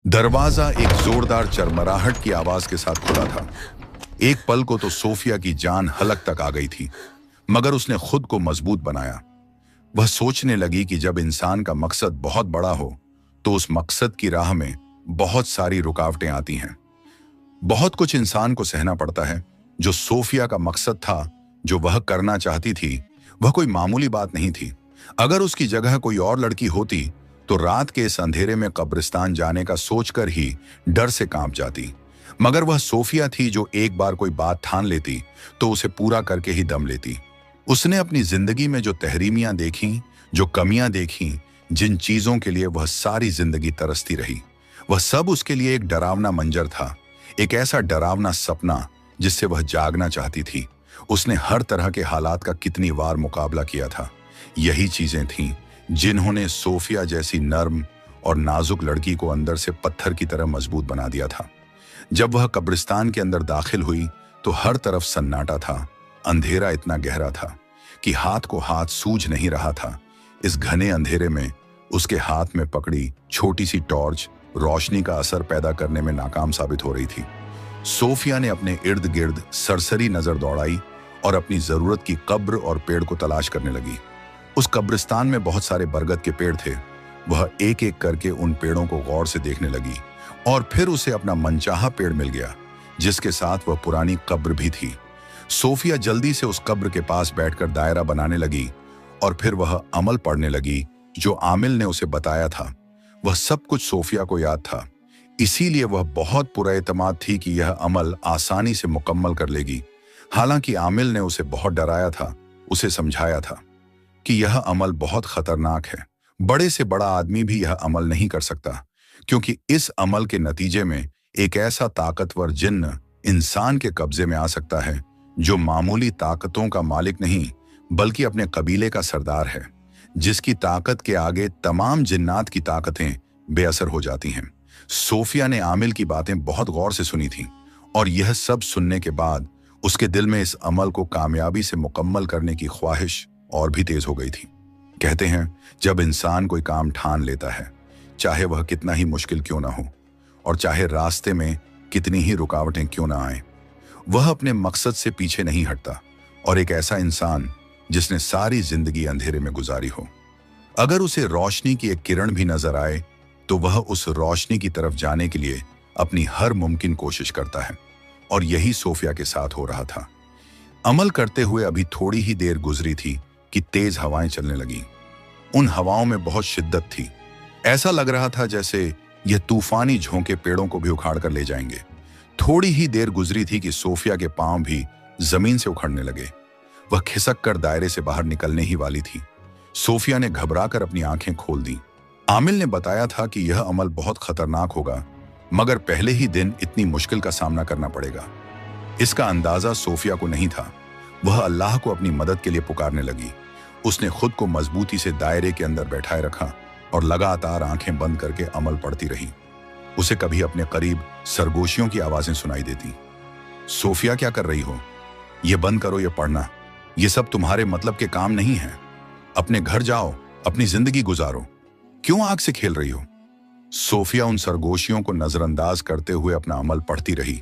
दरवाजा एक जोरदार चरमराहट की आवाज के साथ खुला था। एक पल को तो सोफिया की जान हलक तक आ गई थी, मगर उसने खुद को मजबूत बनाया। वह सोचने लगी कि जब इंसान का मकसद बहुत बड़ा हो तो उस मकसद की राह में बहुत सारी रुकावटें आती हैं। बहुत कुछ इंसान को सहना पड़ता है। जो सोफिया का मकसद था, जो वह करना चाहती थी, वह कोई मामूली बात नहीं थी। अगर उसकी जगह कोई और लड़की होती तो रात के इस अंधेरे में कब्रिस्तान जाने का सोचकर ही डर से कांप जाती। मगर वह सोफिया थी जो एक बार कोई बात ठान लेती तो उसे पूरा करके ही दम लेती। उसने अपनी जिंदगी में जो तहरीमियां देखी, जो कमियां देखी, जिन चीजों के लिए वह सारी जिंदगी तरसती रही, वह सब उसके लिए एक डरावना मंजर था, एक ऐसा डरावना सपना जिससे वह जागना चाहती थी। उसने हर तरह के हालात का कितनी बार मुकाबला किया था। यही चीजें थीं जिन्होंने सोफिया जैसी नर्म और नाजुक लड़की को अंदर से पत्थर की तरह मजबूत बना दिया था। जब वह कब्रिस्तान के अंदर दाखिल हुई तो हर तरफ सन्नाटा था। अंधेरा इतना गहरा था कि हाथ को हाथ सूझ नहीं रहा था। इस घने अंधेरे में उसके हाथ में पकड़ी छोटी सी टॉर्च रोशनी का असर पैदा करने में नाकाम साबित हो रही थी। सोफिया ने अपने इर्द गिर्द सरसरी नजर दौड़ाई और अपनी जरूरत की कब्र और पेड़ को तलाश करने लगी। उस कब्रिस्तान में बहुत सारे बरगद के पेड़ थे। वह एक एक करके उन पेड़ों को गौर से देखने लगी और फिर उसे अपना मनचाहा पेड़ मिल गया, जिसके साथ वह पुरानी कब्र भी थी। सोफिया जल्दी से उस कब्र के पास बैठकर दायरा बनाने लगी और फिर वह अमल पढ़ने लगी जो आमिल ने उसे बताया था। वह सब कुछ सोफिया को याद था, इसीलिए वह बहुत पुरएतमाद थी कि यह अमल आसानी से मुकम्मल कर लेगी। हालांकि आमिल ने उसे बहुत डराया था, उसे समझाया था कि यह अमल बहुत खतरनाक है। बड़े से बड़ा आदमी भी यह अमल नहीं कर सकता, क्योंकि इस अमल के नतीजे में एक ऐसा ताकतवर जिन्न इंसान के कब्जे में आ सकता है जो मामूली ताकतों का मालिक नहीं बल्कि अपने कबीले का सरदार है, जिसकी ताकत के आगे तमाम जिन्नात की ताकतें बेअसर हो जाती हैं। सोफिया ने आमिल की बातें बहुत गौर से सुनी थीं और यह सब सुनने के बाद उसके दिल में इस अमल को कामयाबी से मुकम्मल करने की ख्वाहिश और भी तेज हो गई थी। कहते हैं, जब इंसान कोई काम ठान लेता है, चाहे वह कितना ही मुश्किल क्यों ना हो और चाहे रास्ते में कितनी ही रुकावटें क्यों ना आए, वह अपने मकसद से पीछे नहीं हटता। और एक ऐसा इंसान जिसने सारी जिंदगी अंधेरे में गुजारी हो, अगर उसे रोशनी की एक किरण भी नजर आए तो वह उस रोशनी की तरफ जाने के लिए अपनी हर मुमकिन कोशिश करता है। और यही सोफिया के साथ हो रहा था। अमल करते हुए अभी थोड़ी ही देर गुजरी थी कि तेज हवाएं चलने लगीं। उन हवाओं में बहुत शिद्दत थी। ऐसा लग रहा था जैसे यह तूफानी झोंके पेड़ों को भी उखाड़ कर ले जाएंगे। थोड़ी ही देर गुजरी थी कि सोफिया के पांव भी जमीन से उखड़ने लगे। वह खिसक कर दायरे से बाहर निकलने ही वाली थी। सोफिया ने घबराकर अपनी आंखें खोल दी। आमिल ने बताया था कि यह अमल बहुत खतरनाक होगा, मगर पहले ही दिन इतनी मुश्किल का सामना करना पड़ेगा। इसका अंदाजा सोफिया को नहीं था। वह अल्लाह को अपनी मदद के लिए पुकारने लगी। उसने खुद को मजबूती से दायरे के अंदर बैठाए रखा और लगातार आंखें बंद करके अमल पढ़ती रही। उसे कभी अपने करीब सरगोशियों की आवाजें सुनाई देती। सोफिया, क्या कर रही हो? ये बंद करो ये पढ़ना। ये सब तुम्हारे मतलब के काम नहीं है। अपने घर जाओ, अपनी जिंदगी गुजारो। क्यों आग से खेल रही हो? सोफिया उन सरगोशियों को नजरअंदाज करते हुए अपना अमल पढ़ती रही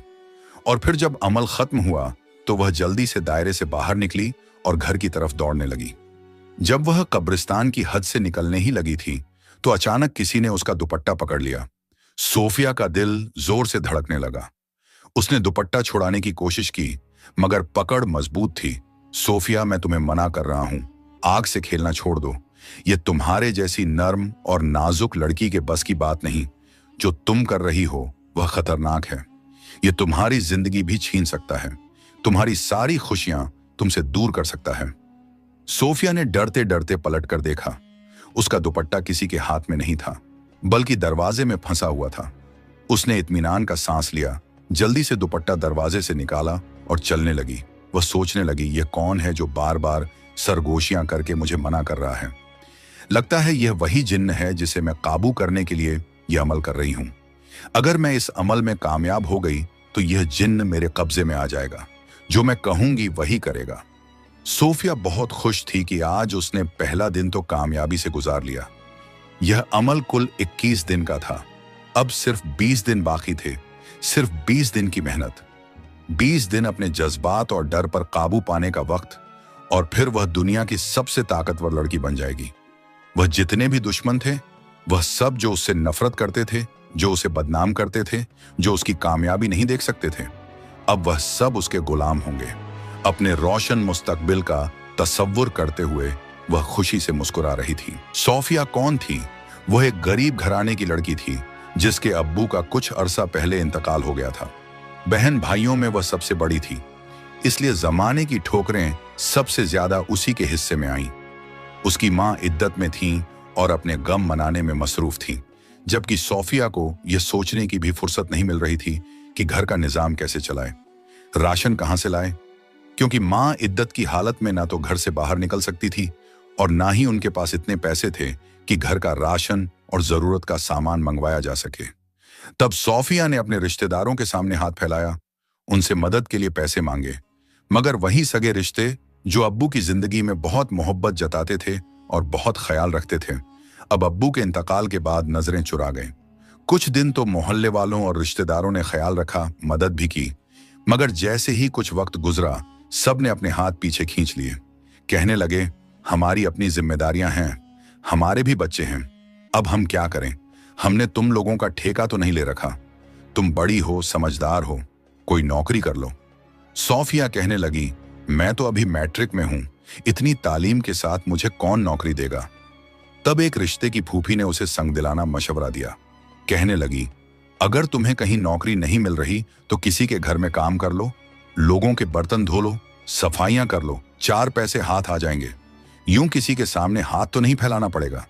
और फिर जब अमल खत्म हुआ तो वह जल्दी से दायरे से बाहर निकली और घर की तरफ दौड़ने लगी। जब वह कब्रिस्तान की हद से निकलने ही लगी थी तो अचानक किसी ने उसका दुपट्टा पकड़ लिया। सोफिया का दिल जोर से धड़कने लगा। उसने दुपट्टा छुड़ाने की कोशिश की, मगर पकड़ मजबूत थी। सोफिया, मैं तुम्हें मना कर रहा हूं, आग से खेलना छोड़ दो। यह तुम्हारे जैसी नर्म और नाजुक लड़की के बस की बात नहीं। जो तुम कर रही हो वह खतरनाक है। यह तुम्हारी जिंदगी भी छीन सकता है, तुम्हारी सारी खुशियां तुमसे दूर कर सकता है। सोफिया ने डरते डरते पलट कर देखा। उसका दुपट्टा किसी के हाथ में नहीं था, बल्कि दरवाजे में फंसा हुआ था। उसने इत्मीनान का सांस लिया, जल्दी से दुपट्टा दरवाजे से निकाला और चलने लगी। वह सोचने लगी, यह कौन है जो बार बार सरगोशियां करके मुझे मना कर रहा है? लगता है यह वही जिन्न है जिसे मैं काबू करने के लिए यह अमल कर रही हूं। अगर मैं इस अमल में कामयाब हो गई तो यह जिन्न मेरे कब्जे में आ जाएगा। जो मैं कहूंगी वही करेगा। सोफिया बहुत खुश थी कि आज उसने पहला दिन तो कामयाबी से गुजार लिया। यह अमल कुल 21 दिन का था। अब सिर्फ 20 दिन बाकी थे, सिर्फ 20 दिन की मेहनत, 20 दिन अपने जज्बात और डर पर काबू पाने का वक्त, और फिर वह दुनिया की सबसे ताकतवर लड़की बन जाएगी। वह जितने भी दुश्मन थे, वह सब जो उससे नफरत करते थे, जो उसे बदनाम करते थे, जो उसकी कामयाबी नहीं देख सकते थे, अब वह सब उसके गुलाम होंगे। अपने रोशन मुस्तकबिल का तसव्वुर करते हुए वह खुशी से मुस्कुरा रही थी। सोफिया कौन थी? वह एक गरीब घराने की लड़की थी जिसके अब्बू का कुछ अरसा पहले इंतकाल हो गया था। बहन भाइयों में वह सबसे बड़ी थी, इसलिए जमाने की ठोकरें सबसे ज्यादा उसी के हिस्से में आईं। उसकी मां इद्दत में थी और अपने गम मनाने में मसरूफ थी, जबकि सोफिया को यह सोचने की भी फुर्सत नहीं मिल रही थी कि घर का निजाम कैसे चलाए, राशन कहां से लाए, क्योंकि मां इद्दत की हालत में ना तो घर से बाहर निकल सकती थी और ना ही उनके पास इतने पैसे थे कि घर का राशन और जरूरत का सामान मंगवाया जा सके। तब सोफिया ने अपने रिश्तेदारों के सामने हाथ फैलाया, उनसे मदद के लिए पैसे मांगे, मगर वही सगे रिश्ते जो अब्बू की जिंदगी में बहुत मोहब्बत जताते थे और बहुत ख्याल रखते थे, अब अब्बू के इंतकाल के बाद नजरें चुरा गए। कुछ दिन तो मोहल्ले वालों और रिश्तेदारों ने ख्याल रखा, मदद भी की, मगर जैसे ही कुछ वक्त गुजरा, सब ने अपने हाथ पीछे खींच लिए। कहने लगे, हमारी अपनी जिम्मेदारियां हैं, हमारे भी बच्चे हैं, अब हम क्या करें? हमने तुम लोगों का ठेका तो नहीं ले रखा, तुम बड़ी हो, समझदार हो, कोई नौकरी कर लो। सोफिया कहने लगी, मैं तो अभी मैट्रिक में हूं, इतनी तालीम के साथ मुझे कौन नौकरी देगा? तब एक रिश्ते की फूफी ने उसे संग दिलाना मशवरा दिया। कहने लगी, अगर तुम्हें कहीं नौकरी नहीं मिल रही तो किसी के घर में काम कर लो, लोगों के बर्तन धो लो, सफाइयां कर लो, 4 पैसे हाथ आ जाएंगे, यूं किसी के सामने हाथ तो नहीं फैलाना पड़ेगा।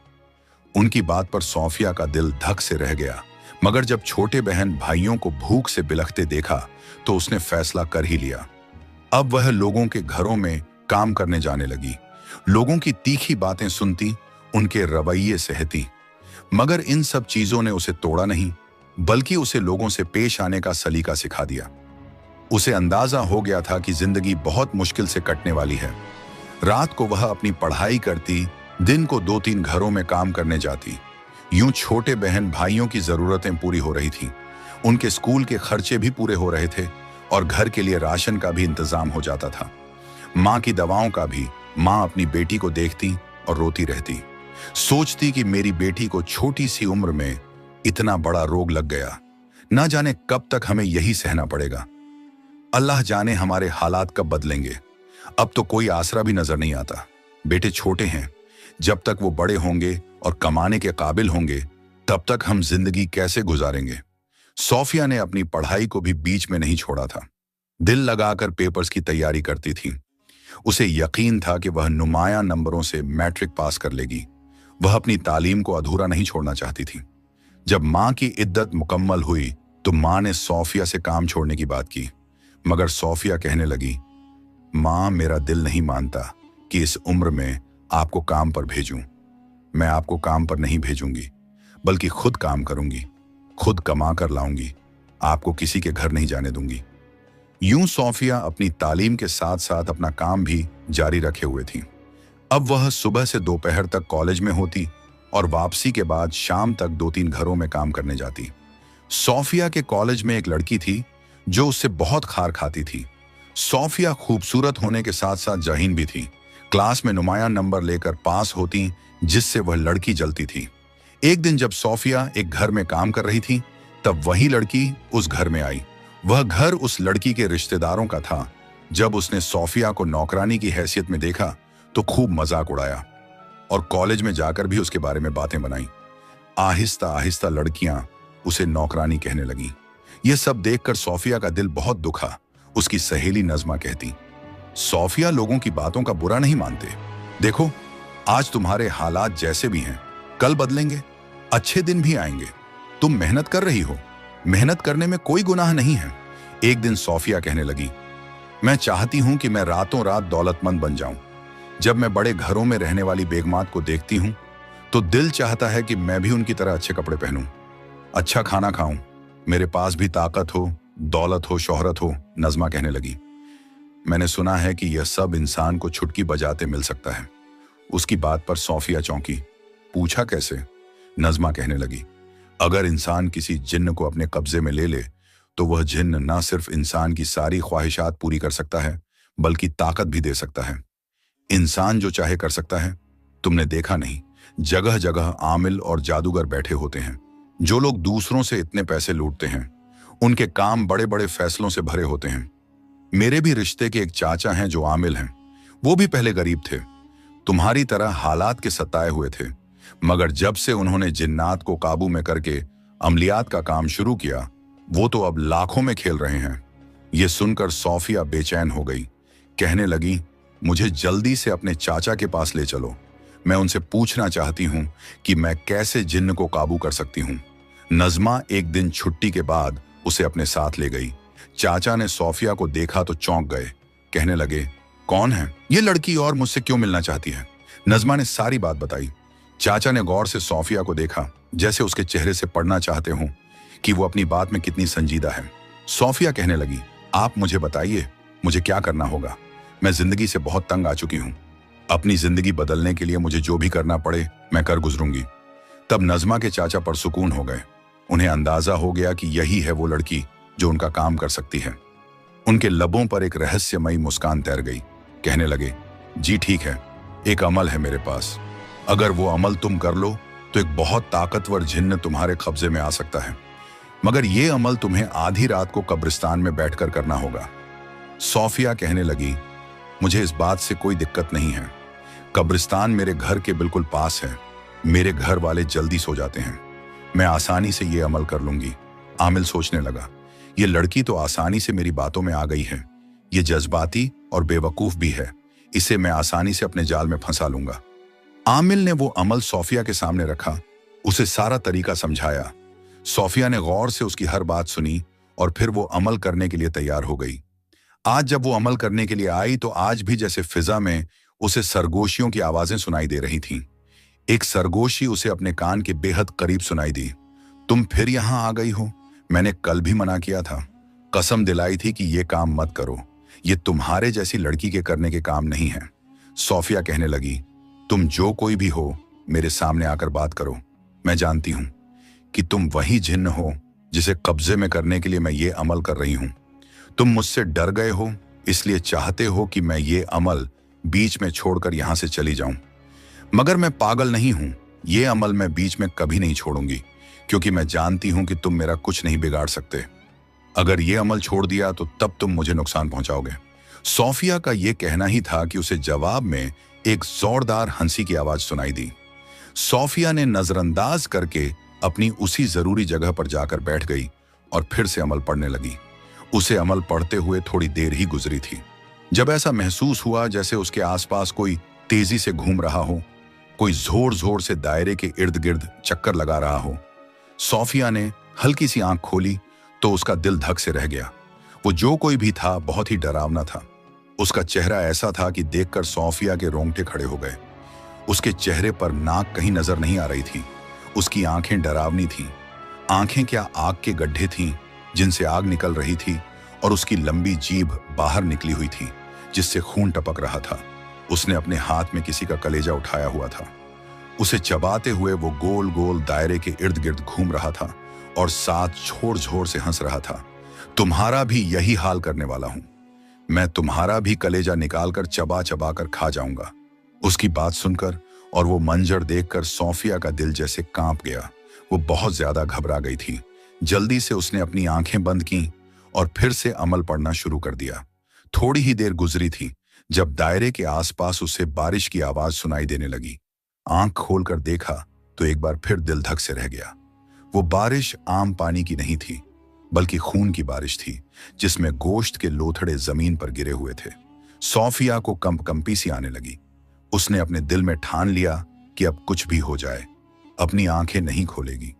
उनकी बात पर सोफिया का दिल धक से रह गया, मगर जब छोटे बहन भाइयों को भूख से बिलखते देखा तो उसने फैसला कर ही लिया। अब वह लोगों के घरों में काम करने जाने लगी, लोगों की तीखी बातें सुनती, उनके रवैये सहती, मगर इन सब चीजों ने उसे तोड़ा नहीं, बल्कि उसे लोगों से पेश आने का सलीका सिखा दिया। उसे अंदाजा हो गया था कि जिंदगी बहुत मुश्किल से कटने वाली है। रात को वह अपनी पढ़ाई करती, दिन को 2-3 घरों में काम करने जाती। यूं छोटे बहन भाइयों की जरूरतें पूरी हो रही थीं, उनके स्कूल के खर्चे भी पूरे हो रहे थे और घर के लिए राशन का भी इंतजाम हो जाता था। माँ की दवाओं का भी। माँ अपनी बेटी को देखती और रोती रहती, सोचती कि मेरी बेटी को छोटी सी उम्र में इतना बड़ा रोग लग गया, ना जाने कब तक हमें यही सहना पड़ेगा। अल्लाह जाने हमारे हालात कब बदलेंगे। अब तो कोई आसरा भी नजर नहीं आता। बेटे छोटे हैं, जब तक वो बड़े होंगे और कमाने के काबिल होंगे, तब तक हम जिंदगी कैसे गुजारेंगे? सोफिया ने अपनी पढ़ाई को भी बीच में नहीं छोड़ा था। दिल लगाकर पेपर्स की तैयारी करती थी। उसे यकीन था कि वह नुमायां नंबरों से मैट्रिक पास कर लेगी। वह अपनी तालीम को अधूरा नहीं छोड़ना चाहती थी। जब माँ की इद्दत मुकम्मल हुई तो माँ ने सोफिया से काम छोड़ने की बात की, मगर सोफिया कहने लगी, माँ मेरा दिल नहीं मानता कि इस उम्र में आपको काम पर भेजूं। मैं आपको काम पर नहीं भेजूंगी, बल्कि खुद काम करूंगी, खुद कमा कर लाऊंगी, आपको किसी के घर नहीं जाने दूंगी। यूं सोफिया अपनी तालीम के साथ साथ अपना काम भी जारी रखे हुए थी। अब वह सुबह से दोपहर तक कॉलेज में होती और वापसी के बाद शाम तक 2-3 घरों में काम करने जाती। सोफिया के कॉलेज में एक लड़की थी जो उससे बहुत खार खाती थी। सोफिया खूबसूरत होने के साथ साथ जहीन भी थी। क्लास में नुमायां नंबर लेकर पास होती, जिससे वह लड़की जलती थी। एक दिन जब सोफिया एक घर में काम कर रही थी, तब वही लड़की उस घर में आई। वह घर उस लड़की के रिश्तेदारों का था। जब उसने सोफिया को नौकरानी की हैसियत में देखा तो खूब मजाक उड़ाया और कॉलेज में जाकर भी उसके बारे में बातें बनाई। आहिस्ता आहिस्ता लड़कियां उसे नौकरानी कहने लगीं। यह सब देखकर सोफिया का दिल बहुत दुखा। उसकी सहेली नजमा कहती, सोफिया लोगों की बातों का बुरा नहीं मानते। देखो, आज तुम्हारे हालात जैसे भी हैं, कल बदलेंगे, अच्छे दिन भी आएंगे। तुम मेहनत कर रही हो, मेहनत करने में कोई गुनाह नहीं है। एक दिन सोफिया कहने लगी, मैं चाहती हूं कि मैं रातों रात दौलतमंद बन जाऊं। जब मैं बड़े घरों में रहने वाली बेगमात को देखती हूं तो दिल चाहता है कि मैं भी उनकी तरह अच्छे कपड़े पहनूं, अच्छा खाना खाऊं, मेरे पास भी ताकत हो, दौलत हो, शोहरत हो। नजमा कहने लगी, मैंने सुना है कि यह सब इंसान को छुटकी बजाते मिल सकता है। उसकी बात पर सोफिया चौंकी। पूछा कैसे? नजमा कहने लगी, अगर इंसान किसी जिन्न को अपने कब्जे में ले ले तो वह जिन्न ना सिर्फ इंसान की सारी ख्वाहिशात पूरी कर सकता है बल्कि ताकत भी दे सकता है। इंसान जो चाहे कर सकता है। तुमने देखा नहीं, जगह जगह आमिल और जादूगर बैठे होते हैं। जो लोग दूसरों से इतने पैसे लूटते हैं उनके काम बड़े बड़े फैसलों से भरे होते हैं। मेरे भी रिश्ते के एक चाचा हैं जो आमिल हैं। वो भी पहले गरीब थे, तुम्हारी तरह हालात के सताए हुए थे, मगर जब से उन्होंने जिन्नात को काबू में करके अमलियात का काम शुरू किया वो तो अब लाखों में खेल रहे हैं। ये सुनकर सोफिया बेचैन हो गई। कहने लगी, मुझे जल्दी से अपने चाचा के पास ले चलो। मैं उनसे पूछना चाहती हूं कि मैं कैसे जिन्न को काबू कर सकती हूं। नज़मा एक दिन छुट्टी के बाद उसे अपने साथ ले गई। चाचा ने सोफिया को देखा तो चौंक गए। कहने लगे, कौन है ये लड़की और मुझसे क्यों मिलना चाहती है? नज़मा ने सारी बात बताई। चाचा ने गौर से सोफिया को देखा, जैसे उसके चेहरे से पढ़ना चाहते हों कि वो अपनी बात में कितनी संजीदा है। सोफिया कहने लगी, आप मुझे बताइए मुझे क्या करना होगा। मैं जिंदगी से बहुत तंग आ चुकी हूं। अपनी जिंदगी बदलने के लिए मुझे जो भी करना पड़े मैं कर गुजरूंगी। तब नज़मा के चाचा परसुकून हो गए। उन्हें अंदाजा हो गया कि यही है वो लड़की जो उनका काम कर सकती है। उनके लबों पर एक रहस्यमयी मुस्कान तैर गई। कहने लगे, जी ठीक है, एक अमल है मेरे पास। अगर वो अमल तुम कर लो तो एक बहुत ताकतवर जिन्न तुम्हारे कब्जे में आ सकता है, मगर ये अमल तुम्हें आधी रात को कब्रिस्तान में बैठकर करना होगा। सोफिया कहने लगी, मुझे इस बात से कोई दिक्कत नहीं है। कब्रिस्तान मेरे घर के बिल्कुल पास है। मेरे घर वाले जल्दी सो जाते हैं। मैं आसानी से ये अमल कर लूंगी। आमिल सोचने लगा, ये लड़की तो आसानी से मेरी बातों में आ गई है। ये जज्बाती और बेवकूफ भी है। इसे मैं आसानी से अपने जाल में फंसा लूंगा। आमिल ने वो अमल सोफिया के सामने रखा, उसे सारा तरीका समझाया। सोफिया ने गौर से उसकी हर बात सुनी और फिर वो अमल करने के लिए तैयार हो गई। आज जब वो अमल करने के लिए आई तो आज भी जैसे फिजा में उसे सरगोशियों की आवाजें सुनाई दे रही थीं। एक सरगोशी उसे अपने कान के बेहद करीब सुनाई दी। तुम फिर यहां आ गई हो? मैंने कल भी मना किया था, कसम दिलाई थी कि ये काम मत करो। ये तुम्हारे जैसी लड़की के करने के काम नहीं है। सोफिया कहने लगी, तुम जो कोई भी हो मेरे सामने आकर बात करो। मैं जानती हूं कि तुम वही जिन्न हो जिसे कब्जे में करने के लिए मैं ये अमल कर रही हूं। तुम मुझसे डर गए हो, इसलिए चाहते हो कि मैं ये अमल बीच में छोड़कर यहां से चली जाऊं। मगर मैं पागल नहीं हूं। ये अमल मैं बीच में कभी नहीं छोड़ूंगी, क्योंकि मैं जानती हूं कि तुम मेरा कुछ नहीं बिगाड़ सकते। अगर ये अमल छोड़ दिया तो तब तुम मुझे नुकसान पहुंचाओगे। सोफिया का यह कहना ही था कि उसे जवाब में एक जोरदार हंसी की आवाज सुनाई दी। सोफिया ने नजरअंदाज करके अपनी उसी जरूरी जगह पर जाकर बैठ गई और फिर से अमल पढ़ने लगी। उसे अमल पढ़ते हुए थोड़ी देर ही गुजरी थी जब ऐसा महसूस हुआ जैसे उसके आसपास कोई तेजी से घूम रहा हो, कोई जोर जोर से दायरे के इर्द गिर्द चक्कर लगा रहा हो। सोफिया ने हल्की सी आंख खोली तो उसका दिल धक से रह गया। वो जो कोई भी था बहुत ही डरावना था। उसका चेहरा ऐसा था कि देखकर सोफिया के रोंगटे खड़े हो गए। उसके चेहरे पर नाक कहीं नजर नहीं आ रही थी। उसकी आंखें डरावनी थीं। आंखें क्या आग के गड्ढे थीं जिनसे आग निकल रही थी, और उसकी लंबी जीभ बाहर निकली हुई थी जिससे खून टपक रहा था। उसने अपने हाथ में किसी का कलेजा उठाया हुआ था। उसे चबाते हुए वो गोल गोल दायरे के इर्द गिर्द घूम रहा था और साथ छोड़ झोड़ से हंस रहा था। तुम्हारा भी यही हाल करने वाला हूं। मैं तुम्हारा भी कलेजा निकालकर चबा चबा कर खा जाऊंगा। उसकी बात सुनकर और वो मंजर देखकर सोफिया का दिल जैसे कांप गया। वो बहुत ज्यादा घबरा गई थी। जल्दी से उसने अपनी आंखें बंद की और फिर से अमल पढ़ना शुरू कर दिया। थोड़ी ही देर गुजरी थी जब दायरे के आसपास उसे बारिश की आवाज सुनाई देने लगी। आंख खोलकर देखा तो एक बार फिर दिल धक से रह गया। वो बारिश आम पानी की नहीं थी, बल्कि खून की बारिश थी, जिसमें गोश्त के लोथड़े जमीन पर गिरे हुए थे। सोफिया को कंपकंपी सी आने लगी। उसने अपने दिल में ठान लिया कि अब कुछ भी हो जाए, अपनी आंखें नहीं खोलेगी,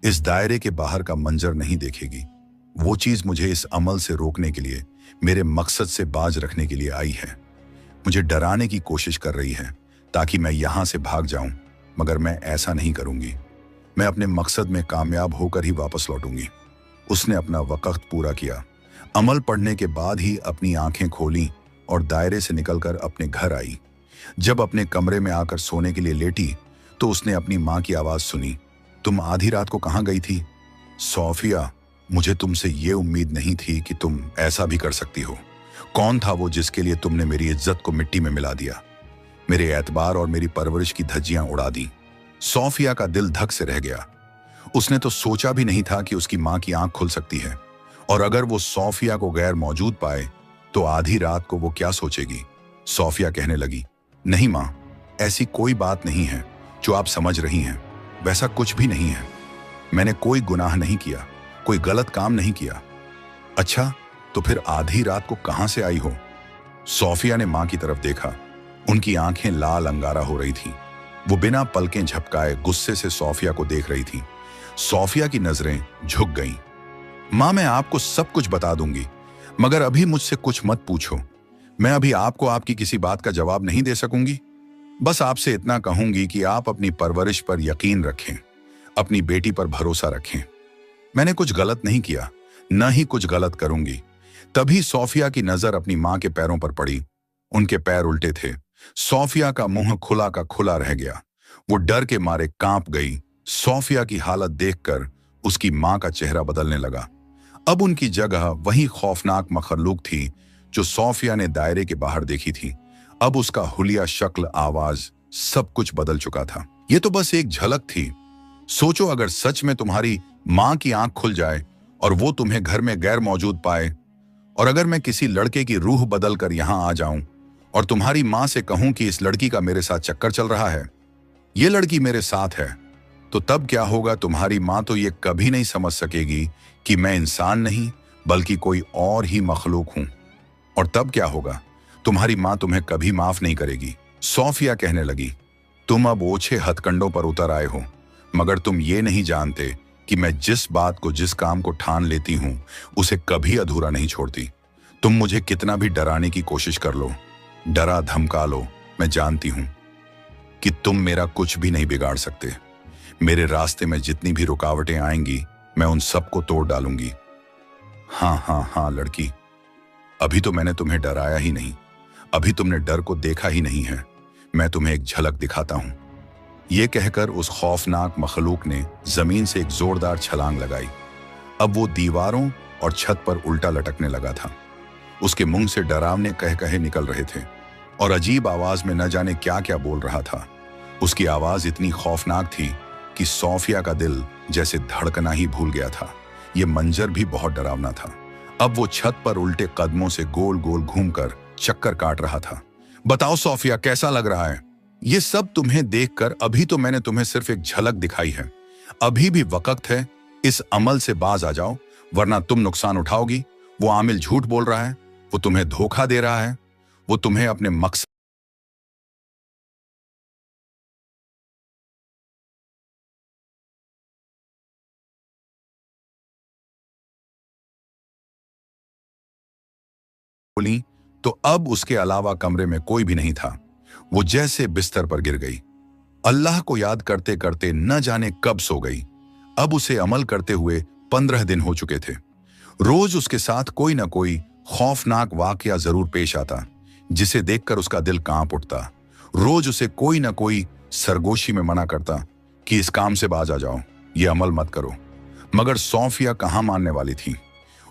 इस दायरे के बाहर का मंजर नहीं देखेगी। वो चीज मुझे इस अमल से रोकने के लिए, मेरे मकसद से बाज रखने के लिए आई है। मुझे डराने की कोशिश कर रही है ताकि मैं यहां से भाग जाऊं, मगर मैं ऐसा नहीं करूंगी। मैं अपने मकसद में कामयाब होकर ही वापस लौटूंगी। उसने अपना वक्त पूरा किया। अमल पढ़ने के बाद ही अपनी आंखें खोली और दायरे से निकलकर अपने घर आई। जब अपने कमरे में आकर सोने के लिए लेटी तो उसने अपनी मां की आवाज सुनी। तुम आधी रात को कहाँ गई थी? सोफिया, मुझे तुमसे ये उम्मीद नहीं थी कि तुम ऐसा भी कर सकती हो। कौन था वो जिसके लिए तुमने मेरी इज्जत को मिट्टी में मिला दिया, मेरे एतबार और मेरी परवरिश की धज्जियां उड़ा दी? सोफिया का दिल धक से रह गया। उसने तो सोचा भी नहीं था कि उसकी मां की आंख खुल सकती है, और अगर वो सोफिया को गैर मौजूद पाए तो आधी रात को वो क्या सोचेगी। सोफिया कहने लगी, नहीं मां, ऐसी कोई बात नहीं है जो आप समझ रही हैं। वैसा कुछ भी नहीं है। मैंने कोई गुनाह नहीं किया, कोई गलत काम नहीं किया। अच्छा, तो फिर आधी रात को कहां से आई हो? सोफिया ने मां की तरफ देखा। उनकी आंखें लाल अंगारा हो रही थीं। वो बिना पलकें झपकाए गुस्से से सोफिया को देख रही थी। सोफिया की नजरें झुक गईं। मां, मैं आपको सब कुछ बता दूंगी, मगर अभी मुझसे कुछ मत पूछो। मैं अभी आपको आपकी किसी बात का जवाब नहीं दे सकूंगी। बस आपसे इतना कहूंगी कि आप अपनी परवरिश पर यकीन रखें, अपनी बेटी पर भरोसा रखें। मैंने कुछ गलत नहीं किया, न ही कुछ गलत करूंगी। तभी सोफिया की नजर अपनी मां के पैरों पर पड़ी। उनके पैर उल्टे थे। सोफिया का मुंह खुला का खुला रह गया। वो डर के मारे कांप गई। सोफिया की हालत देखकर उसकी मां का चेहरा बदलने लगा। अब उनकी जगह वही खौफनाक मखलूक थी जो सोफिया ने दायरे के बाहर देखी थी। अब उसका हुलिया, शक्ल, आवाज, सब कुछ बदल चुका था। ये तो बस एक झलक थी। सोचो, अगर सच में तुम्हारी मां की आंख खुल जाए और वो तुम्हें घर में गैर मौजूद पाए, और अगर मैं किसी लड़के की रूह बदल कर यहां आ जाऊं और तुम्हारी मां से कहूं कि इस लड़की का मेरे साथ चक्कर चल रहा है, ये लड़की मेरे साथ है, तो तब क्या होगा? तुम्हारी मां तो ये कभी नहीं समझ सकेगी कि मैं इंसान नहीं बल्कि कोई और ही मखलूक हूं। और तब क्या होगा? तुम्हारी मां तुम्हें कभी माफ नहीं करेगी। सोफिया कहने लगी, तुम अब ओछे हथकंडों पर उतर आए हो, मगर तुम ये नहीं जानते कि मैं जिस बात को, जिस काम को ठान लेती हूं, उसे कभी अधूरा नहीं छोड़ती। तुम मुझे कितना भी डराने की कोशिश कर लो, डरा धमका लो, मैं जानती हूं कि तुम मेरा कुछ भी नहीं बिगाड़ सकते। मेरे रास्ते में जितनी भी रुकावटें आएंगी, मैं उन सबको तोड़ डालूंगी। हाँ हाँ हाँ लड़की, अभी तो मैंने तुम्हें डराया ही नहीं, अभी तुमने डर को देखा ही नहीं है। मैं तुम्हें एक झलक दिखाता हूं। यह कहकर उस खौफनाक मखलूक ने जमीन से एक जोरदार छलांग लगाई। अब वो दीवारों और छत पर उल्टा लटकने लगा था। उसके मुंह से डरावने कह कहे निकल रहे थे और अजीब आवाज में न जाने क्या क्या बोल रहा था। उसकी आवाज इतनी खौफनाक थी कि सोफिया का दिल जैसे धड़कना ही भूल गया था। यह मंजर भी बहुत डरावना था। अब वो छत पर उल्टे कदमों से गोल गोल घूमकर चक्कर काट रहा था। बताओ सोफिया, कैसा लग रहा है? ये सब तुम्हें देखकर अभी तो मैंने तुम्हें सिर्फ एक झलक दिखाई है। अभी भी वक्त है, इस अमल से बाज आ जाओ, वरना तुम नुकसान उठाओगी। वो आमिल झूठ बोल रहा है, वो तुम्हें धोखा दे रहा है, वो तुम्हें अपने मकसद बोली तो अब उसके अलावा कमरे में कोई भी नहीं था। वो जैसे बिस्तर पर गिर गई। अल्लाह को याद करते करते न जाने कब सो गई। अब उसे अमल करते हुए 15 दिन हो चुके थे। रोज उसके साथ कोई ना कोई खौफनाक वाकया जरूर पेश आता, जिसे देखकर उसका दिल कांप उठता। रोज उसे कोई ना कोई सरगोशी में मना करता कि इस काम से बाज आ जाओ, ये अमल मत करो। मगर सोफिया कहाँ मानने वाली थी।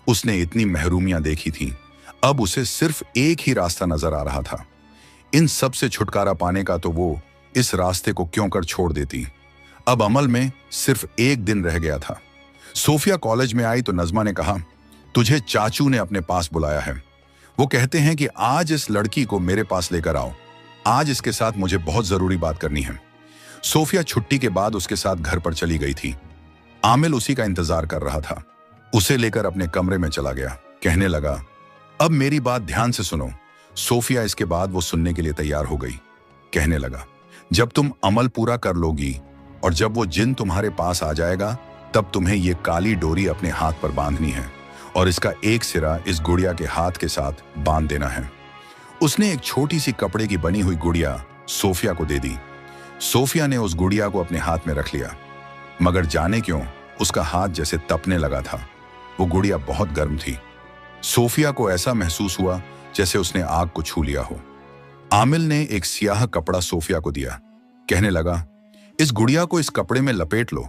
उसने इतनी महरूमियां देखी थी। अब उसे सिर्फ एक ही रास्ता नजर आ रहा था। इन सब से छुटकारा पाने का, तो वो इस रास्ते को क्यों कर छोड़ देती। अब अमल में सिर्फ एक दिन रह गया था। सोफिया कॉलेज में आई तो नजमा ने कहा, तुझे चाचू ने अपने पास बुलाया है। वो कहते हैं कि आज इस लड़की को मेरे पास लेकर आओ। आज इसके साथ मुझे बहुत जरूरी बात करनी है। सोफिया छुट्टी के बाद उसके साथ घर पर चली गई थी। आमिल उसी का इंतजार कर रहा था। उसे लेकर अपने कमरे में चला गया। कहने लगा, अब मेरी बात ध्यान से सुनो। सोफिया इसके बाद वो सुनने के लिए तैयार हो गई। कहने लगा, जब तुम अमल पूरा कर लोगी और जब वो जिन तुम्हारे पास आ जाएगा, तब तुम्हें ये काली डोरी अपने हाथ पर बांधनी है और इसका एक सिरा इस गुड़िया के हाथ के साथ बांध देना है। उसने एक छोटी सी कपड़े की बनी हुई गुड़िया सोफिया को दे दी। सोफिया ने उस गुड़िया को अपने हाथ में रख लिया, मगर जाने क्यों उसका हाथ जैसे तपने लगा था। वो गुड़िया बहुत गर्म थी। सोफिया को ऐसा महसूस हुआ जैसे उसने आग को छू लिया हो। आमिल ने एक सियाह कपड़ा सोफिया को दिया। कहने लगा, इस गुड़िया को इस कपड़े में लपेट लो।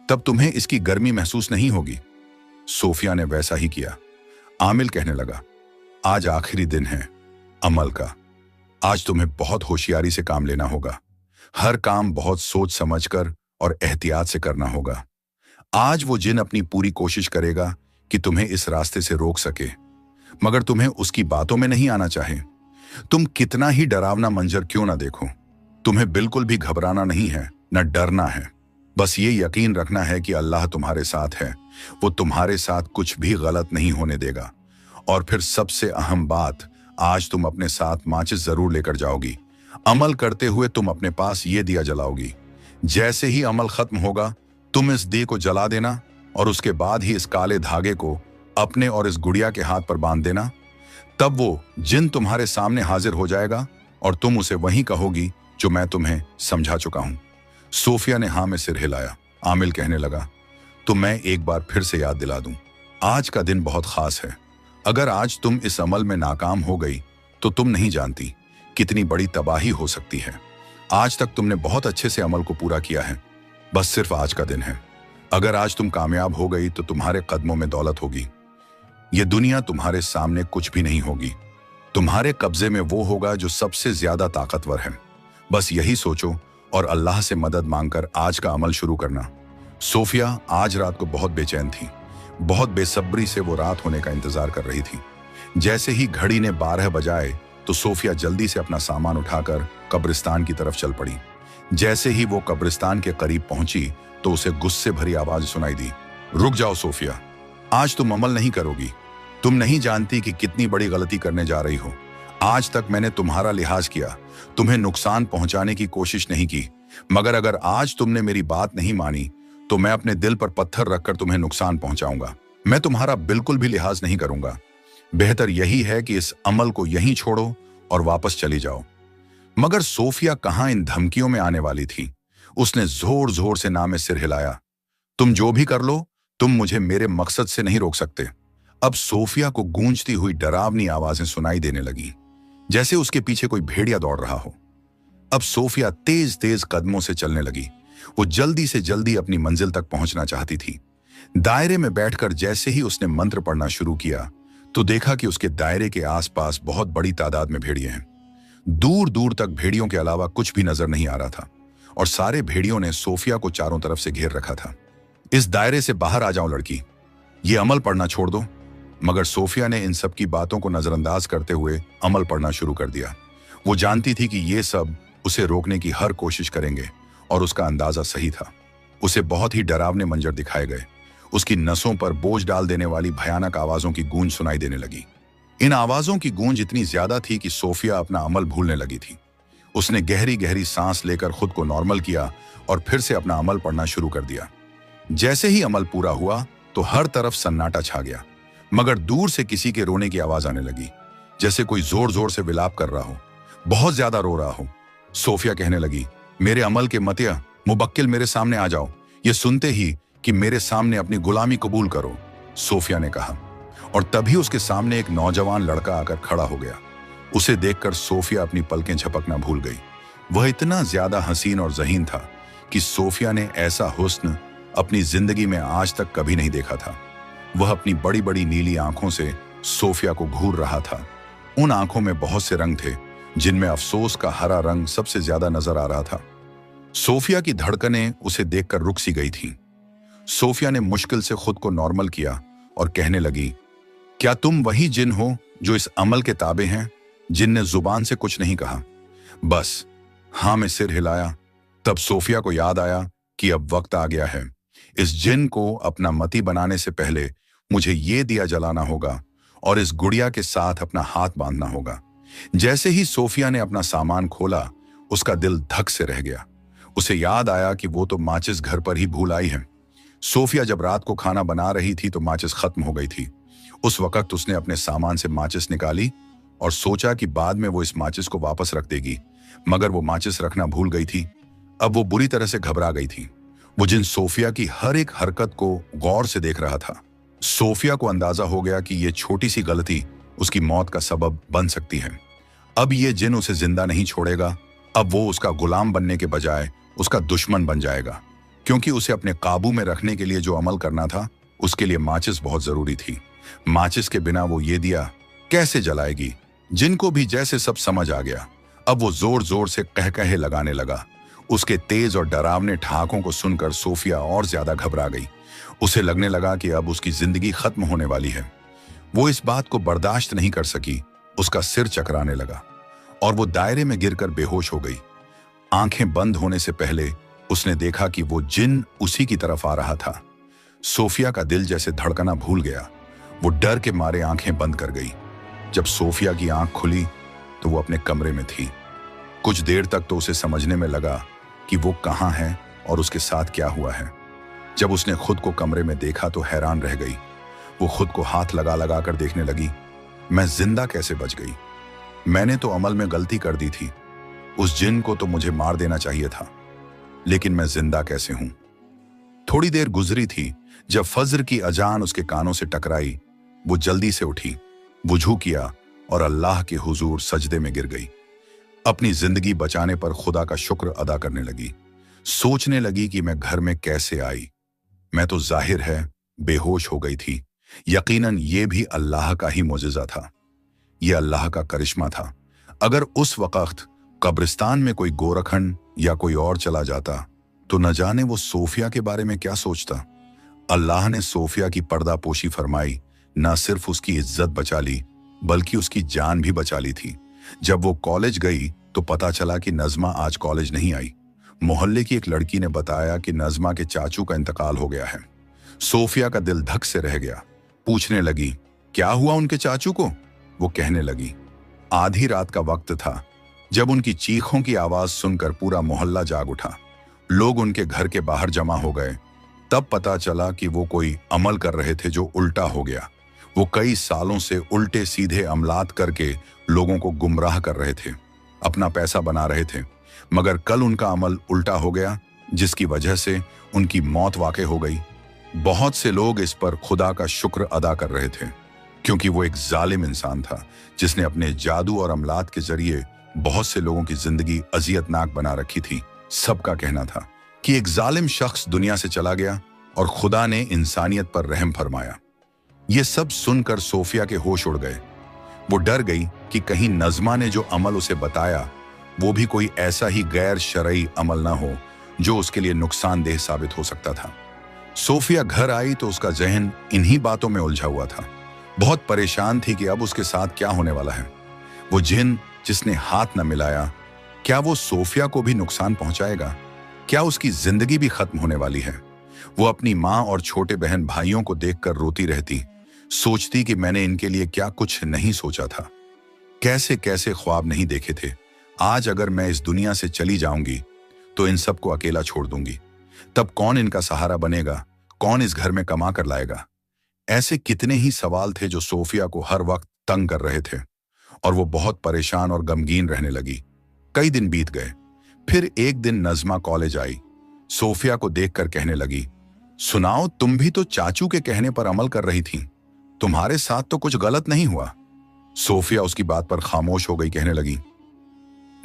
तब तुम्हें इसकी गर्मी महसूस नहीं होगी। सोफिया ने वैसा ही किया। आमिल कहने लगा, आज आखिरी दिन है अमल का। आज तुम्हें बहुत होशियारी से काम लेना होगा। हर काम बहुत सोच समझकर और एहतियात से करना होगा। आज वो जिन अपनी पूरी कोशिश करेगा कि तुम्हें इस रास्ते से रोक सके, मगर तुम्हें उसकी बातों में नहीं आना चाहे। तुम कितना ही डरावना मंजर क्यों ना देखो, तुम्हें बिल्कुल भी घबराना नहीं है, न डरना है। बस ये यकीन रखना है कि अल्लाह तुम्हारे साथ है। वो तुम्हारे साथ कुछ भी गलत नहीं होने देगा। और फिर सबसे अहम बात, आज तुम अपने साथ माचिस जरूर लेकर जाओगी। अमल करते हुए तुम अपने पास ये दिया जलाओगी। जैसे ही अमल खत्म होगा, तुम इस दिए को जला देना और उसके बाद ही इस काले धागे को अपने और इस गुड़िया के हाथ पर बांध देना। तब वो जिन तुम्हारे सामने हाजिर हो जाएगा और तुम उसे वही कहोगी जो मैं तुम्हें समझा चुका हूं। सोफिया ने हाँ में सिर हिलाया। आमिल कहने लगा, तो मैं एक बार फिर से याद दिला दूं, आज का दिन बहुत खास है। अगर आज तुम इस अमल में नाकाम हो गई तो तुम नहीं जानती कितनी बड़ी तबाही हो सकती है। आज तक तुमने बहुत अच्छे से अमल को पूरा किया है, बस सिर्फ आज का दिन है। अगर आज तुम कामयाब हो गई तो तुम्हारे कदमों में दौलत होगी। ये दुनिया तुम्हारे सामने कुछ भी नहीं होगी। तुम्हारे कब्जे में वो होगा जो सबसे ज्यादा ताकतवर है। बस यही सोचो और अल्लाह से मदद मांगकर आज का अमल शुरू करना। सोफिया आज रात को बहुत बेचैन थी। बहुत बेसब्री से वो रात होने का इंतजार कर रही थी। जैसे ही घड़ी ने 12 बजाए तो सोफिया जल्दी से अपना सामान उठाकर कब्रिस्तान की तरफ चल पड़ी। जैसे ही वो कब्रिस्तान के करीब पहुंची तो उसे गुस्से भरी आवाज सुनाई दी, रुक जाओ सोफिया, आज तुम अमल नहीं करोगी। तुम नहीं जानती कि कितनी बड़ी गलती करने जा रही हो। आज तक मैंने तुम्हारा लिहाज किया, तुम्हें नुकसान पहुंचाने की कोशिश नहीं की, मगर अगर आज तुमने मेरी बात नहीं मानी तो मैं अपने दिल पर पत्थर रखकर तुम्हें नुकसान पहुंचाऊंगा। मैं तुम्हारा बिल्कुल भी लिहाज नहीं करूंगा। बेहतर यही है कि इस अमल को यहीं छोड़ो और वापस चली जाओ। मगर सोफिया कहां इन धमकियों में आने वाली थी। उसने जोर जोर से ना में सिर हिलाया, तुम जो भी कर लो, तुम मुझे मेरे मकसद से नहीं रोक सकते। अब सोफिया को गूंजती हुई डरावनी आवाजें सुनाई देने लगी, जैसे उसके पीछे कोई भेड़िया दौड़ रहा हो। अब सोफिया तेज तेज कदमों से चलने लगी। वो जल्दी से जल्दी अपनी मंजिल तक पहुंचना चाहती थी। दायरे में बैठकर जैसे ही उसने मंत्र पढ़ना शुरू किया तो देखा कि उसके दायरे के आसपास बहुत बड़ी तादाद में भेड़िए हैं। दूर दूर तक भेड़ियों के अलावा कुछ भी नजर नहीं आ रहा था और सारे भेड़ियों ने सोफिया को चारों तरफ से घेर रखा था। इस दायरे से बाहर आ जाओ लड़की, ये अमल पढ़ना छोड़ दो। मगर सोफिया ने इन सब की बातों को नजरअंदाज करते हुए अमल पढ़ना शुरू कर दिया। वो जानती थी कि ये सब उसे रोकने की हर कोशिश करेंगे और उसका अंदाजा सही था। उसे बहुत ही डरावने मंजर दिखाए गए। उसकी नसों पर बोझ डाल देने वाली भयानक आवाजों की गूंज सुनाई देने लगी। इन आवाजों की गूंज इतनी ज्यादा थी कि सोफिया अपना अमल भूलने लगी थी। उसने गहरी गहरी सांस लेकर खुद को नॉर्मल किया और फिर से अपना अमल पढ़ना शुरू कर दिया। जैसे ही अमल पूरा हुआ तो हर तरफ सन्नाटा छा गया, मगर दूर से किसी के रोने की आवाज आने लगी, जैसे कोई जोर जोर से विलाप कर रहा हो, बहुत ज्यादा रो रहा हो। सोफिया कहने लगी, मेरे अमल के मतिया मुबक्किल, मेरे सामने आ जाओ। ये सुनते ही कि मेरे सामने अपनी गुलामी कबूल करो, सोफिया ने कहा। और तभी उसके सामने एक नौजवान लड़का आकर खड़ा हो गया। उसे देखकर सोफिया अपनी पलकें झपकना भूल गई। वह इतना ज्यादा हसीन और ज़हीन था कि सोफिया ने ऐसा हुस्न अपनी जिंदगी में आज तक कभी नहीं देखा था। वह अपनी बड़ी बड़ी नीली आंखों से सोफिया को घूर रहा था। उन आंखों में बहुत से रंग थे, जिनमें अफसोस का हरा रंग सबसे ज्यादा नजर आ रहा था। सोफिया की धड़कनें उसे देखकर रुक सी गई थीं। सोफिया ने मुश्किल से खुद को नॉर्मल किया और कहने लगी, क्या तुम वही जिन हो जो इस अमल के ताबे हैं, जिन ने जुबान से कुछ नहीं कहा? बस हाँ में सिर हिलाया। तब सोफिया को याद आया कि अब वक्त आ गया है। इस जिन को अपना मती बनाने से पहले मुझे ये दिया जलाना होगा और इस गुड़िया के साथ अपना हाथ बांधना होगा। जैसे ही सोफिया ने अपना सामान खोला, उसका दिल धक से रह गया। उसे याद आया कि वो तो माचिस घर पर ही भूल आई है। सोफिया जब रात को खाना बना रही थी तो माचिस खत्म हो गई थी। उस वक्त उसने अपने सामान से माचिस निकाली और सोचा कि बाद में वो इस माचिस को वापस रख देगी, मगर वो माचिस रखना भूल गई थी। अब वो बुरी तरह से घबरा गई थी। वो जिन सोफिया की हर एक हरकत को गौर से देख रहा था। सोफिया को अंदाजा हो गया कि ये छोटी सी गलती उसकी मौत का सबब बन सकती है। अब ये जिन उसे जिंदा नहीं छोड़ेगा। अब वो उसका गुलाम बनने के बजाय उसका दुश्मन बन जाएगा। क्योंकि उसे अपने काबू में रखने के लिए जो अमल करना था उसके लिए माचिस बहुत जरूरी थी। माचिस के बिना वो ये दिया कैसे जलाएगी? जिनको भी जैसे सब समझ आ गया। अब वो जोर जोर से कहकहे लगाने लगा। उसके तेज और डरावने ठहाकों को सुनकर सोफिया और ज्यादा घबरा गई। उसे लगने लगा कि अब उसकी जिंदगी खत्म होने वाली है। वो इस बात को बर्दाश्त नहीं कर सकी। उसका सिर चकराने लगा और वो दायरे में गिरकर बेहोश हो गई। आंखें बंद होने से पहले उसने देखा कि वो जिन उसी की तरफ आ रहा था। सोफिया का दिल जैसे धड़कना भूल गया। वो डर के मारे आंखें बंद कर गई। जब सोफिया की आंख खुली तो वो अपने कमरे में थी। कुछ देर तक तो उसे समझने में लगा कि वो कहाँ है और उसके साथ क्या हुआ है। जब उसने खुद को कमरे में देखा तो हैरान रह गई। वो खुद को हाथ लगा लगा कर देखने लगी। मैं जिंदा कैसे बच गई? मैंने तो अमल में गलती कर दी थी। उस जिन को तो मुझे मार देना चाहिए था, लेकिन मैं जिंदा कैसे हूं? थोड़ी देर गुजरी थी जब फज्र की अजान उसके कानों से टकराई। वो जल्दी से उठी, वुजू किया और अल्लाह के हुजूर सजदे में गिर गई। अपनी जिंदगी बचाने पर खुदा का शुक्र अदा करने लगी। सोचने लगी कि मैं घर में कैसे आई। मैं तो जाहिर है बेहोश हो गई थी। यकीनन ये भी अल्लाह का ही मोजिज़ा था। यह अल्लाह का करिश्मा था। अगर उस वक्त कब्रिस्तान में कोई गोरखंड या कोई और चला जाता तो न जाने वो सोफिया के बारे में क्या सोचता। अल्लाह ने सोफिया की पर्दापोशी फरमाई। न सिर्फ उसकी इज्जत बचा ली बल्कि उसकी जान भी बचा ली थी। जब वो कॉलेज गई तो पता चला कि नज़मा आज कॉलेज नहीं आई। मोहल्ले की एक लड़की ने बताया कि नज़मा के चाचू का इंतकाल हो गया है। सोफिया का दिल धक से रह गया। पूछने लगी, क्या हुआ उनके चाचू को? वो कहने लगी, आधी रात का वक्त था जब उनकी चीखों की आवाज सुनकर पूरा मोहल्ला जाग उठा। लोग उनके घर के बाहर जमा हो गए। तब पता चला कि वो कोई अमल कर रहे थे जो उल्टा हो गया। वो कई सालों से उल्टे सीधे अमलात करके लोगों को गुमराह कर रहे थे, अपना पैसा बना रहे थे। मगर कल उनका अमल उल्टा हो गया, जिसकी वजह से उनकी मौत वाक़ई हो गई। बहुत से लोग इस पर खुदा का शुक्र अदा कर रहे थे, क्योंकि वो एक जालिम इंसान था जिसने अपने जादू और अमलात के जरिए बहुत से लोगों की जिंदगी अजियतनाक बना रखी थी। सबका कहना था कि एक जालिम शख्स दुनिया से चला गया और खुदा ने इंसानियत पर रहम फरमाया। ये सब सुनकर सोफिया के होश उड़ गए। वो डर गई कि कहीं नज़मा ने जो अमल उसे बताया वो भी कोई ऐसा ही गैर शरई अमल ना हो जो उसके लिए नुकसानदेह साबित हो सकता था। सोफिया घर आई तो उसका जहन इन्हीं बातों में उलझा हुआ था। बहुत परेशान थी कि अब उसके साथ क्या होने वाला है। वो जिन जिसने हाथ न मिलाया, क्या वो सोफिया को भी नुकसान पहुंचाएगा? क्या उसकी जिंदगी भी खत्म होने वाली है? वो अपनी माँ और छोटे बहन भाइयों को देखकर रोती रहती, सोचती कि मैंने इनके लिए क्या कुछ नहीं सोचा था, कैसे कैसे ख्वाब नहीं देखे थे। आज अगर मैं इस दुनिया से चली जाऊंगी तो इन सबको अकेला छोड़ दूंगी। तब कौन इनका सहारा बनेगा? कौन इस घर में कमा कर लाएगा? ऐसे कितने ही सवाल थे जो सोफिया को हर वक्त तंग कर रहे थे और वो बहुत परेशान और गमगीन रहने लगी। कई दिन बीत गए। फिर एक दिन नज़मा कॉलेज आई। सोफिया को देखकर कहने लगी, सुनाओ, तुम भी तो चाचू के कहने पर अमल कर रही थी। तुम्हारे साथ तो कुछ गलत नहीं हुआ? सोफिया उसकी बात पर खामोश हो गई, कहने लगी,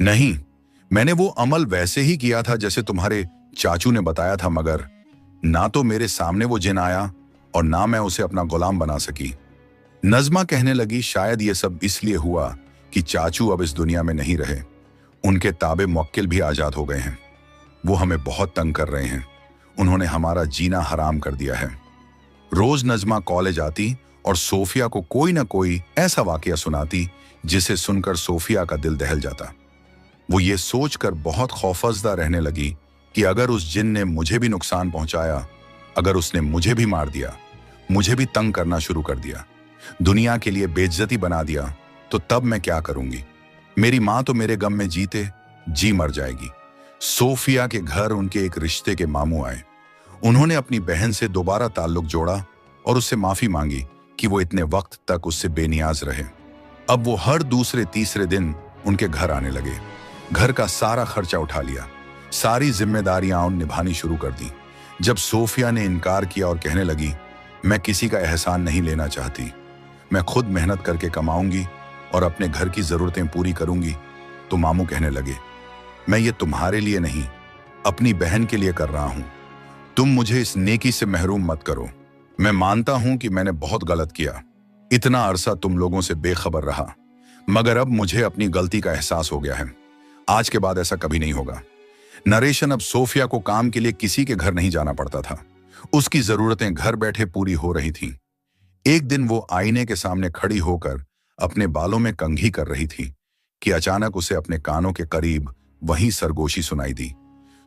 नहीं, मैंने वो अमल वैसे ही किया था जैसे तुम्हारे चाचू ने बताया था, मगर ना तो मेरे सामने वो जिन आया और ना मैं उसे अपना गुलाम बना सकी। नज़मा कहने लगी, शायद ये सब इसलिए हुआ कि चाचू अब इस दुनिया में नहीं रहे। उनके ताबे मुवक्किल भी आजाद हो गए हैं। वो हमें बहुत तंग कर रहे हैं। उन्होंने हमारा जीना हराम कर दिया है। रोज नज़मा कॉलेज आती और सोफिया को कोई ना कोई ऐसा वाकया सुनाती जिसे सुनकर सोफिया का दिल दहल जाता। वो ये सोचकर बहुत खौफजदा रहने लगी कि अगर उस जिन ने मुझे भी नुकसान पहुंचाया, अगर उसने मुझे भी मार दिया, मुझे भी तंग करना शुरू कर दिया, दुनिया के लिए बेइज्जती बना दिया, तो तब मैं क्या करूंगी? मेरी माँ तो मेरे गम में जीते जी मर जाएगी। सोफिया के घर उनके एक रिश्ते के मामू आए। उन्होंने अपनी बहन से दोबारा ताल्लुक जोड़ा और उससे माफी मांगी कि वो इतने वक्त तक उससे बेनियाज रहे। अब वो हर दूसरे तीसरे दिन उनके घर आने लगे। घर का सारा खर्चा उठा लिया, सारी जिम्मेदारियां निभानी शुरू कर दी। जब सोफिया ने इनकार किया और कहने लगी, मैं किसी का एहसान नहीं लेना चाहती, मैं खुद मेहनत करके कमाऊंगी और अपने घर की जरूरतें पूरी करूंगी, तो मामू कहने लगे, मैं ये तुम्हारे लिए नहीं, अपनी बहन के लिए कर रहा हूं। तुम मुझे इस नेकी से महरूम मत करो। मैं मानता हूं कि मैंने बहुत गलत किया, इतना अरसा तुम लोगों से बेखबर रहा, मगर अब मुझे अपनी गलती का एहसास हो गया है। आज के बाद ऐसा कभी नहीं होगा। नरेशन, अब सोफिया को काम के लिए किसी के घर नहीं जाना पड़ता था। उसकी जरूरतें घर बैठे पूरी हो रही थीं। एक दिन वो आईने के सामने खड़ी होकर अपने बालों में कंघी कर रही थी कि अचानक उसे अपने कानों के करीब वही सरगोशी सुनाई दी।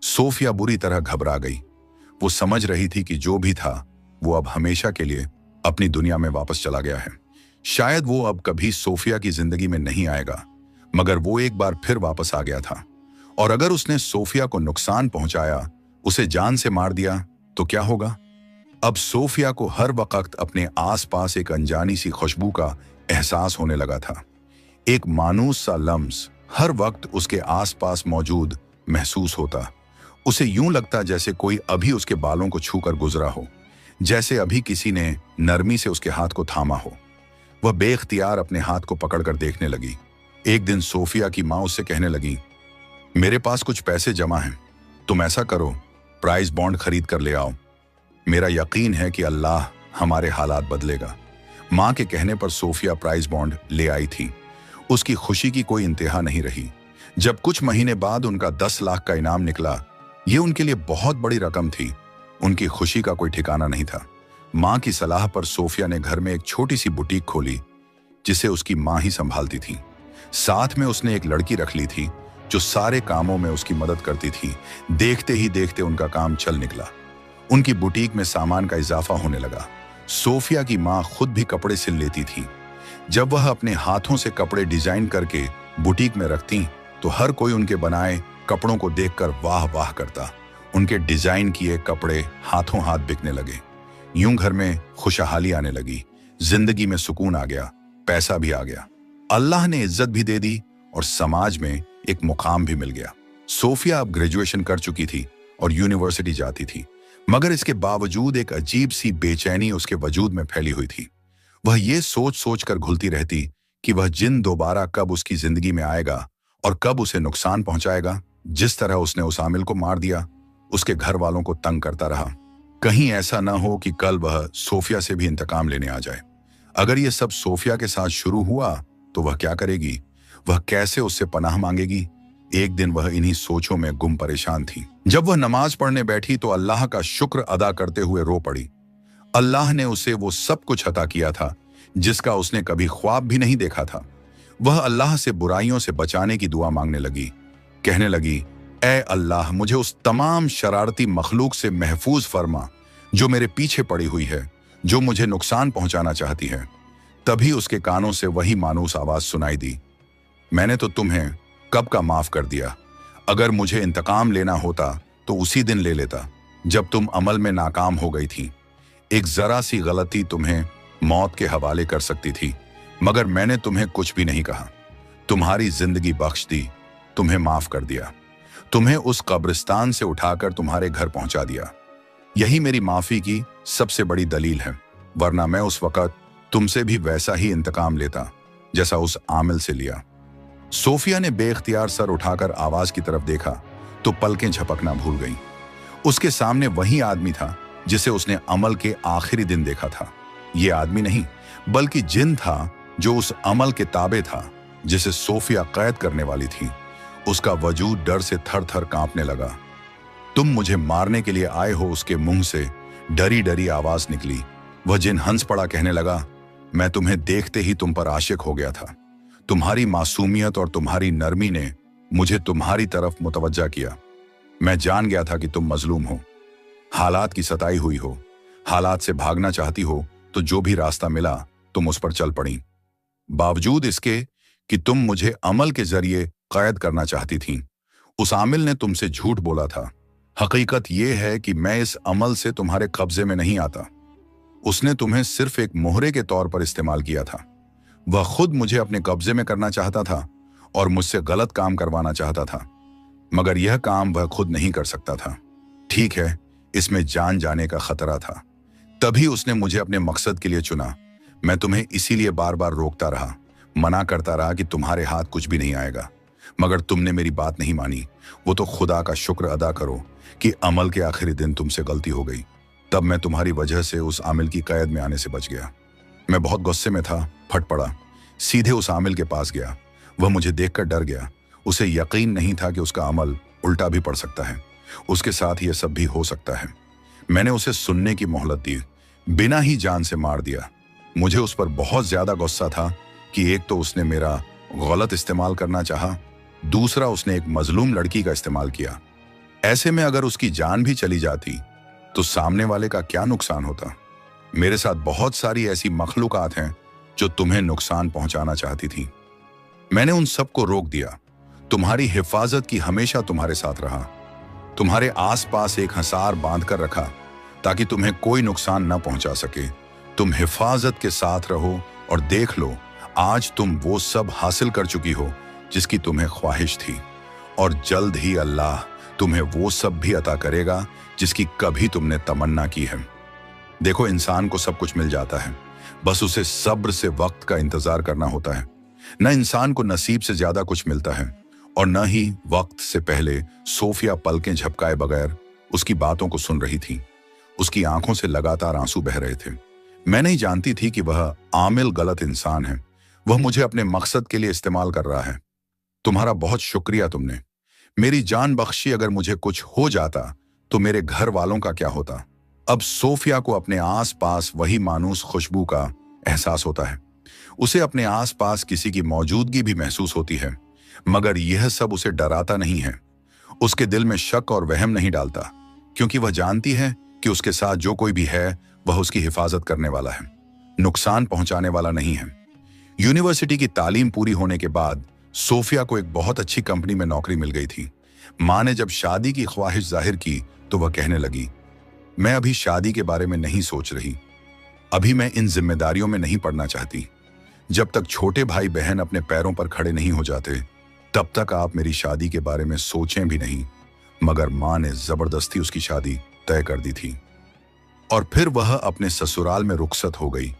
सोफिया बुरी तरह घबरा गई। वो समझ रही थी कि जो भी था वो अब हमेशा के लिए अपनी दुनिया में वापस चला गया है। शायद वो अब कभी सोफिया की जिंदगी में नहीं आएगा, मगर वो एक बार फिर वापस आ गया था। और अगर उसने सोफिया को नुकसान पहुंचाया, उसे जान से मार दिया, तो क्या होगा? अब सोफिया को हर वक्त अपने आसपास एक अनजानी सी खुशबू का एहसास होने लगा था। एक मानूस सा लम्स हर वक्त उसके आसपास मौजूद महसूस होता। उसे यूं लगता जैसे कोई अभी उसके बालों को छूकर गुजरा हो, जैसे अभी किसी ने नरमी से उसके हाथ को थामा हो। वह बेख्तियार अपने हाथ को पकड़कर देखने लगी। एक दिन सोफिया की मां उससे कहने लगी, मेरे पास कुछ पैसे जमा हैं, तुम ऐसा करो, प्राइज बॉन्ड खरीद कर ले आओ। मेरा यकीन है कि अल्लाह हमारे हालात बदलेगा। मां के कहने पर सोफिया प्राइज बॉन्ड ले आई थी। उसकी खुशी की कोई इंतहा नहीं रही। जब कुछ महीने बाद उनका 10 लाख का इनाम निकला, ये उनके लिए बहुत बड़ी रकम थी। उनकी खुशी का कोई ठिकाना नहीं था। मां की सलाह पर सोफिया ने घर में एक छोटी सी बुटीक खोली, जिसे उसकी मां ही संभालती थी। साथ में उसने एक लड़की रख ली थी जो सारे कामों में उसकी मदद करती थी। देखते ही देखते उनका काम चल निकला। उनकी बुटीक में सामान का इजाफा होने लगा। सोफिया की मां खुद भी कपड़े सिल लेती थी। जब वह अपने हाथों से कपड़े डिजाइन करके बुटीक में रखती, तो हर कोई उनके बनाए कपड़ों को देखकर वाह वाह करता। उनके डिजाइन किए कपड़े हाथों हाथ बिकने लगे। यूं घर में खुशहाली आने लगी। जिंदगी में सुकून आ गया, पैसा भी आ गया, अल्लाह ने इज्जत भी दे दी और समाज में एक मुकाम भी मिल गया। सोफिया अब ग्रेजुएशन कर चुकी थी और यूनिवर्सिटी जाती थी, मगर इसके बावजूद एक अजीब सी बेचैनी उसके वजूद में फैली हुई थी। वह ये सोच सोच कर घुलती रहती कि वह जिन दोबारा कब उसकी जिंदगी में आएगा और कब उसे नुकसान पहुंचाएगा। जिस तरह उसने उस आमिल को मार दिया, उसके घर वालों को तंग करता रहा। कहीं ऐसा ना हो कि कल वह सोफिया से भी इंतकाम लेने आ जाए। अगर यह सब सोफिया के साथ शुरू हुआ तो वह क्या करेगी? वह कैसे उससे पनाह मांगेगी? एक दिन वह इन्हीं सोचों में गुम परेशान थी। जब वह नमाज पढ़ने बैठी तो अल्लाह का शुक्र अदा करते हुए रो पड़ी। अल्लाह ने उसे वो सब कुछ अता किया था जिसका उसने कभी ख्वाब भी नहीं देखा था। वह अल्लाह से बुराइयों से बचाने की दुआ मांगने लगी। कहने लगी, ऐ अल्लाह, मुझे उस तमाम शरारती मखलूक से महफूज फरमा जो मेरे पीछे पड़ी हुई है, जो मुझे नुकसान पहुंचाना चाहती है। तभी उसके कानों से वही मानूस आवाज सुनाई दी, मैंने तो तुम्हें कब का माफ कर दिया। अगर मुझे इंतकाम लेना होता तो उसी दिन ले लेता जब तुम अमल में नाकाम हो गई थी। एक जरा सी गलती तुम्हें मौत के हवाले कर सकती थी, मगर मैंने तुम्हें कुछ भी नहीं कहा। तुम्हारी जिंदगी बख्श दी, तुम्हें माफ कर दिया, तुम्हें उस कब्रिस्तान से उठाकर तुम्हारे घर पहुंचा दिया। यही मेरी माफी की सबसे बड़ी दलील है, वरना मैं उस वक्त तुमसे भी वैसा ही इंतकाम लेता जैसा उस आमिल से लिया। सोफिया ने बेख्तियार सर उठाकर आवाज की तरफ देखा तो पलकें झपकना भूल गईं। उसके सामने वही आदमी था जिसे उसने अमल के आखिरी दिन देखा था। ये आदमी नहीं बल्कि जिन था जो उस अमल के ताबे था जिसे सोफिया कैद करने वाली थी। उसका वजूद डर से थर थर कांपने लगा। तुम मुझे मारने के लिए आए हो, उसके मुंह से डरी डरी आवाज निकली। वह जिन हंस पड़ा, कहने लगा, मैं तुम्हें देखते ही तुम पर आशिक हो गया था। तुम्हारी मासूमियत और तुम्हारी नरमी ने मुझे तुम्हारी तरफ मुतवज्जा किया। मैं जान गया था कि तुम मजलूम हो, हालात की सताई हुई हो, हालात से भागना चाहती हो, तो जो भी रास्ता मिला तुम उस पर चल पड़ी। बावजूद इसके कि तुम मुझे अमल के जरिए कैद करना चाहती थीं, उस आमिल ने तुमसे झूठ बोला था। हकीकत यह है कि मैं इस अमल से तुम्हारे कब्जे में नहीं आता। उसने तुम्हें सिर्फ एक मोहरे के तौर पर इस्तेमाल किया था। वह खुद मुझे अपने कब्जे में करना चाहता था और मुझसे गलत काम करवाना चाहता था, मगर यह काम वह खुद नहीं कर सकता था। ठीक है, इसमें जान जाने का खतरा था, तभी उसने मुझे अपने मकसद के लिए चुना। मैं तुम्हें इसीलिए बार बार रोकता रहा, मना करता रहा कि तुम्हारे हाथ कुछ भी नहीं आएगा, मगर तुमने मेरी बात नहीं मानी। वो तो खुदा का शुक्र अदा करो कि अमल के आखिरी दिन तुमसे गलती हो गई। तब मैं तुम्हारी वजह से उस आमिल की कैद में आने से बच गया। मैं बहुत गुस्से में था, फट पड़ा, सीधे उस आमिल के पास गया। वह मुझे देखकर डर गया। उसे यकीन नहीं था कि उसका अमल उल्टा भी पड़ सकता है, उसके साथ यह सब भी हो सकता है। मैंने उसे सुनने की मोहलत दी, बिना ही जान से मार दिया। मुझे उस पर बहुत ज्यादा गुस्सा था कि एक तो उसने मेरा गलत इस्तेमाल करना चाहा, दूसरा उसने एक मजलूम लड़की का इस्तेमाल किया। ऐसे में अगर उसकी जान भी चली जाती तो सामने वाले का क्या नुकसान होता। मेरे साथ बहुत सारी ऐसी मखलूकात हैं जो तुम्हें नुकसान पहुंचाना चाहती थी। मैंने उन सबको रोक दिया। तुम्हारी हिफाजत की हमेशा तुम्हारे साथ रहा, तुम्हारे आसपास एक हसार बांध कर रखा ताकि तुम्हें कोई नुकसान न पहुंचा सके। तुम हिफाजत के साथ रहो और देख लो, आज तुम वो सब हासिल कर चुकी हो जिसकी तुम्हें ख्वाहिश थी, और जल्द ही अल्लाह तुम्हें वो सब भी अता करेगा जिसकी कभी तुमने तमन्ना की है। देखो, इंसान को सब कुछ मिल जाता है, बस उसे सब्र से वक्त का इंतजार करना होता है। न इंसान को नसीब से ज्यादा कुछ मिलता है और न ही वक्त से पहले। सोफिया पलकें झपकाए बगैर उसकी बातों को सुन रही थी। उसकी आंखों से लगातार आंसू बह रहे थे। मैं नहीं जानती थी कि वह आमिल गलत इंसान है। वह मुझे अपने मकसद के लिए इस्तेमाल कर रहा है। तुम्हारा बहुत शुक्रिया, तुमने मेरी जान बख्शी। अगर मुझे कुछ हो जाता तो मेरे घर वालों का क्या होता। अब सोफिया को अपने आसपास वही मानूस खुशबू का एहसास होता है। उसे अपने आसपास किसी की मौजूदगी भी महसूस होती है, मगर यह सब उसे डराता नहीं है। उसके दिल में शक और वहम नहीं डालता, क्योंकि वह जानती है कि उसके साथ जो कोई भी है वह उसकी हिफाजत करने वाला है, नुकसान पहुंचाने वाला नहीं है। यूनिवर्सिटी की तालीम पूरी होने के बाद सोफिया को एक बहुत अच्छी कंपनी में नौकरी मिल गई थी। माँ ने जब शादी की ख्वाहिश जाहिर की तो वह कहने लगी, मैं अभी शादी के बारे में नहीं सोच रही, अभी मैं इन जिम्मेदारियों में नहीं पड़ना चाहती। जब तक छोटे भाई बहन अपने पैरों पर खड़े नहीं हो जाते तब तक आप मेरी शादी के बारे में सोचें भी नहीं। मगर माँ ने जबरदस्ती उसकी शादी तय कर दी थी और फिर वह अपने ससुराल में रुखसत हो गई।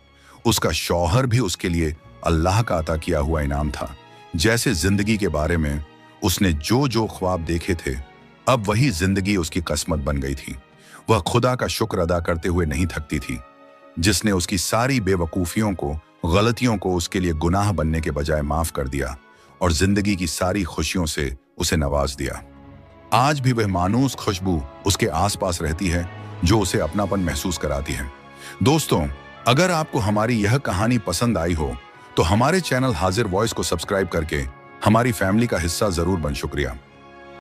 उसका शौहर भी उसके लिए अल्लाह का अता किया हुआ इनाम था। जैसे जिंदगी के बारे में उसने जो जो ख्वाब देखे थे, अब वही जिंदगी उसकी किस्मत बन गई थी। वह खुदा का शुक्र अदा करते हुए नहीं थकती थी, जिसने उसकी सारी बेवकूफियों को, गलतियों को उसके लिए गुनाह बनने के बजाय माफ कर दिया और जिंदगी की सारी खुशियों से उसे नवाज दिया। आज भी वह मानूस खुशबू उसके आसपास रहती है जो उसे अपनापन महसूस कराती है। दोस्तों, अगर आपको हमारी यह कहानी पसंद आई हो तो हमारे चैनल हाजिर वॉइस को सब्सक्राइब करके हमारी फैमिली का हिस्सा जरूर बन। शुक्रिया।